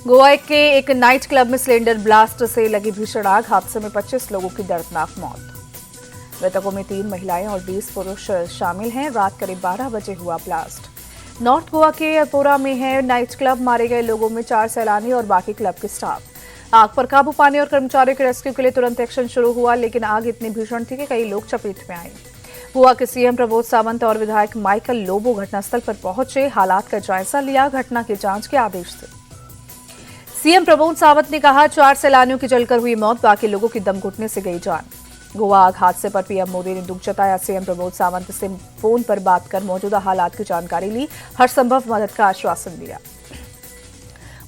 गोवा के एक night club में सिलेंडर ब्लास्ट से लगी भीषण आग। हादसे में 25 लोगों की दर्दनाक मौत। मृतकों में 3 महिलाएं और 20 पुरुष शामिल हैं। रात करीब 12 बजे हुआ ब्लास्ट। नॉर्थ गोवा के अपोरा में है नाइट क्लब। मारे गए लोगों में 4 सैलानी और बाकी क्लब के स्टाफ। आग पर काबू पाने और कर्मचारियों के रेस्क्यू के लिए तुरंत एक्शन शुरू हुआ, लेकिन आग इतनी भीषण थी कि कई लोग चपेट में आए। गोवा के सीएम प्रमोद सावंत और विधायक माइकल लोबो घटनास्थल पर पहुंचे, हालात का जायजा लिया, घटना की जांच के आदेश दिए। सीएम प्रमोद सावंत ने कहा, 4 सैलानियों की जलकर हुई मौत, बाकी लोगों की दम घुटने से गई जान। गोवा आग हादसे पर पीएम मोदी ने दुख जताया। सीएम प्रमोद सावंत से फोन पर बात कर मौजूदा हालात की जानकारी ली, हर संभव मदद का आश्वासन दिया।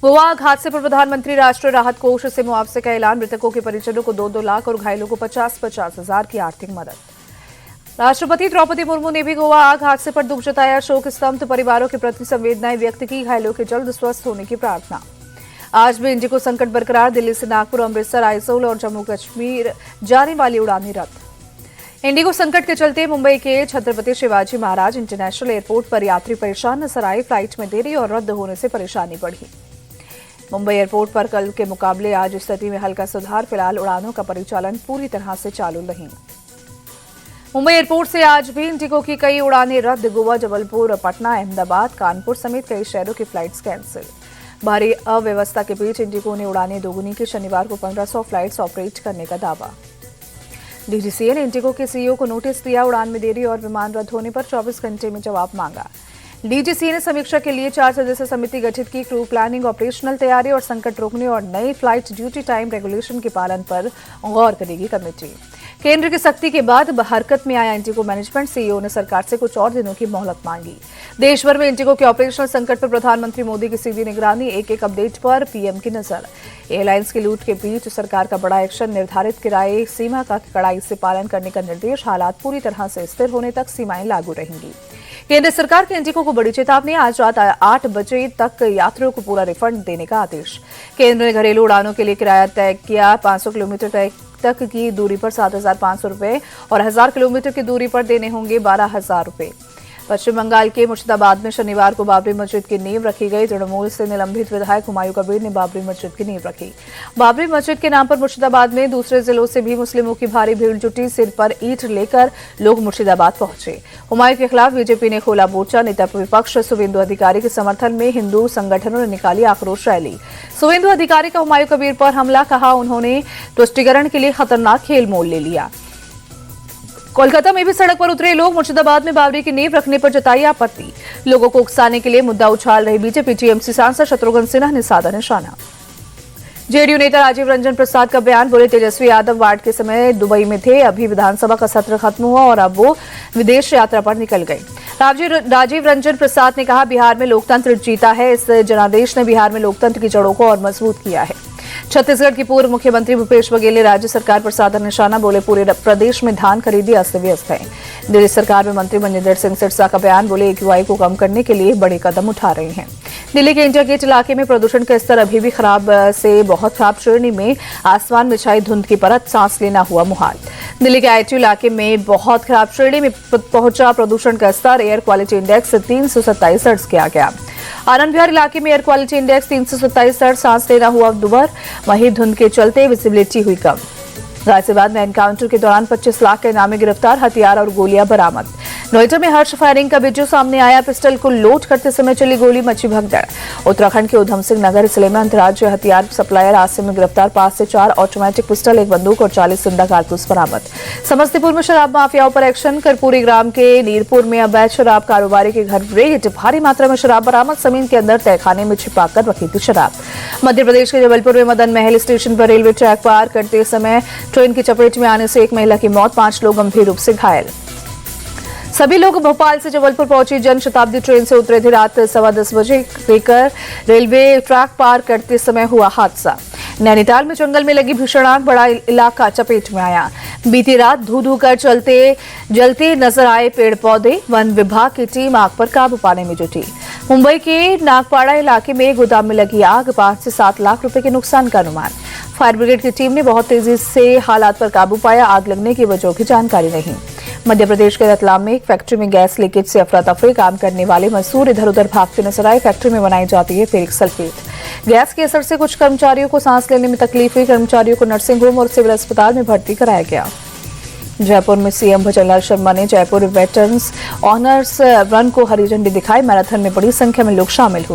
गोवा आग हादसे पर प्रधानमंत्री राष्ट्रीय राहत कोष से मुआवजे का ऐलान। मृतकों के परिजनों को 2-2 लाख और घायलों को 50-50 हजार की आर्थिक मदद। राष्ट्रपति द्रौपदी मुर्मू ने भी गोवा आग हादसे पर दुख जताया। शोक स्तब्ध परिवारों के प्रति संवेदनाएं व्यक्त की, घायलों के जल्द स्वस्थ होने की प्रार्थना। आज भी इंडिगो संकट बरकरार। दिल्ली से नागपुर, अमृतसर, आइजोल और जम्मू कश्मीर जाने वाली उड़ानें रद्द। इंडिगो संकट के चलते मुंबई के छत्रपति शिवाजी महाराज इंटरनेशनल एयरपोर्ट पर यात्री परेशान नजर आए। फ्लाइट में देरी और रद्द होने से परेशानी बढ़ी। मुंबई एयरपोर्ट पर कल के मुकाबले आज स्थिति में हल्का सुधार। फिलहाल उड़ानों का परिचालन पूरी तरह से चालू नहीं। मुंबई एयरपोर्ट से आज भी इंडिगो की कई उड़ानें रद्द। गोवा, जबलपुर, पटना, अहमदाबाद, कानपुर समेत कई शहरों की फ्लाइट्स कैंसिल। भारी अव्यवस्था के बीच इंडिगो ने उड़ानें दोगुनी की। शनिवार को 1500 फ्लाइट्स ऑपरेट करने का दावा। डीजीसीए ने इंडिगो के सीईओ को नोटिस दिया। उड़ान में देरी और विमान रद्द होने पर 24 घंटे में जवाब मांगा। डीजीसीए ने समीक्षा के लिए 4 सदस्यीय समिति गठित की। क्रू प्लानिंग, ऑपरेशनल तैयारी और संकट रोकने और नई फ्लाइट ड्यूटी टाइम रेगुलेशन के पालन पर गौर करेगी कमेटी। केंद्र की सख्ती के बाद हरकत में आया इंडिगो मैनेजमेंट। सीईओ ने सरकार से कुछ और दिनों की मोहलत मांगी। देश भर में इंडिगो के ऑपरेशनल संकट पर प्रधानमंत्री मोदी की सीधी निगरानी। एक अपडेट पर पीएम की नजर। एयरलाइंस की लूट के बीच सरकार का बड़ा एक्शन। निर्धारित किराए सीमा का कड़ाई से पालन करने का निर्देश। हालात पूरी तरह से स्थिर होने तक सीमाएं लागू रहेंगी। केंद्र सरकार के इंडिगो को बड़ी चेतावनी। आज रात 8 बजे तक यात्रियों को पूरा रिफंड देने का आदेश। केंद्र ने घरेलू उड़ानों के लिए किराया तय किया। 500 किलोमीटर तक की दूरी पर 7,500 रुपए और 1000 किलोमीटर की दूरी पर देने होंगे 12,000 रुपए। पश्चिम बंगाल के मुर्शिदाबाद में शनिवार को बाबरी मस्जिद की नींव रखी गई। तृणमूल से निलंबित विधायक हुमायूं कबीर ने बाबरी मस्जिद की नींव रखी। बाबरी मस्जिद के नाम पर मुर्शिदाबाद में दूसरे जिलों से भी मुस्लिमों की भारी भीड़ जुटी। सिर पर ईंट लेकर लोग मुर्शिदाबाद पहुंचे। हुमायूं के खिलाफ बीजेपी ने खोला मोर्चा। नेता विपक्ष शुवेंदु अधिकारी के समर्थन में हिंदू संगठनों ने निकाली आक्रोश रैली। शुवेंदु अधिकारी का हुमायूं कबीर पर हमला, कहा उन्होंने तुष्टीकरण के लिए खतरनाक खेल मोल ले लिया। कोलकाता में भी सड़क पर उतरे लोग। मुर्शिदाबाद में बाबरी की नींव रखने पर जताई आपत्ति। लोगों को उकसाने के लिए मुद्दा उछाल रहे बीजेपी टीएमसी सांसद शत्रुघ्न सिन्हा ने साधा निशाना। जेडीयू नेता राजीव रंजन प्रसाद का बयान। बोले, तेजस्वी यादव वार्ड के समय दुबई में थे। अभी विधानसभा का सत्र खत्म हुआ और अब वो विदेश यात्रा पर निकल गए। राजीव रंजन प्रसाद ने कहा, बिहार में लोकतंत्र जीता है। इस जनादेश ने बिहार में लोकतंत्र की जड़ों को और मजबूत किया है। छत्तीसगढ़ की पूर्व मुख्यमंत्री भूपेश बघेल ने राज्य सरकार पर साधा निशाना। बोले, पूरे प्रदेश में धान खरीदी अस्त व्यस्त है। दिल्ली सरकार में मंत्री मनजिंदर सिंह सिरसा का बयान। बोले, एक्यूआई को कम करने के लिए बड़े कदम उठा रहे हैं। दिल्ली के इंडिया गेट इलाके में प्रदूषण का स्तर अभी भी खराब से बहुत खराब श्रेणी में। आसमान में छाई धुंध की परत, सांस लेना हुआ मुहाल। दिल्ली के आईटी इलाके में बहुत खराब श्रेणी में पहुंचा प्रदूषण का स्तर। एयर क्वालिटी इंडेक्स 327 दर्ज किया गया। आनंद विहार इलाके में एयर क्वालिटी इंडेक्स 327 दर्ज, सांस लेना हुआ दुभर। वहीं धुंध के चलते विजिबिलिटी हुई कम। गाजियाबाद में एनकाउंटर के दौरान 25 लाख के इनामी गिरफ्तार। हथियार और गोलियां बरामद। नोएडा में हर्ष फायरिंग का वीडियो सामने आया। पिस्टल को लोड करते समय चली गोली, मची भगदड़। उत्तराखंड के उधम सिंह नगर जिले में अंतर्राज्यीय हथियार सप्लायर आसिम में गिरफ्तार। 5 से 4 ऑटोमेटिक पिस्टल, 1 बंदूक और 40 जिंदा कारतूस बरामद। समस्तीपुर में शराब माफियाओं पर एक्शन। कर्पूरी ग्राम के नीरपुर में अवैध शराब कारोबारी के घर रेड। भारी मात्रा में शराब बरामद। जमीन के अंदर तहखाने में छिपाकर रखी थी शराब। मध्य प्रदेश के जबलपुर में मदन महल स्टेशन पर रेलवे ट्रैक पार करते समय ट्रेन की चपेट में आने से एक महिला की मौत, 5 लोग गंभीर रूप से घायल। सभी लोग भोपाल से जबलपुर पहुंची जन शताब्दी ट्रेन से उतरे थे। रात 10:15 बजे लेकर रेलवे ट्रैक पार करते समय हुआ हादसा। नैनीताल में जंगल में लगी भीषण आग, बड़ा इलाका चपेट में आया। बीती रात धू कर जलते नजर आए पेड़ पौधे। वन विभाग की टीम आग पर काबू पाने में जुटी। मुंबई के नागपाड़ा इलाके में गोदाम में लगी आग, 5 से 7 लाख रुपए के नुकसान का अनुमान। फायर ब्रिगेड की टीम ने बहुत तेजी से हालात पर काबू पाया। आग लगने की वजह की जानकारी नहीं। मध्य प्रदेश के रतलाम में एक फैक्ट्री में गैस लीकेज से अफरा तफरी। काम करने वाले मजदूर इधर उधर भागते नजर आए। फैक्ट्री में बनाई जाती है फेरिक सल्फेट। गैस के असर से कुछ कर्मचारियों को सांस लेने में तकलीफ हुई। कर्मचारियों को नर्सिंग होम और सिविल अस्पताल में भर्ती कराया गया। जयपुर में सीएम भजनलाल शर्मा ने जयपुर वेटरन्स ऑनर्स रन को हरी झंडी दिखाई। मैराथन में बड़ी संख्या में लोग शामिल हुए।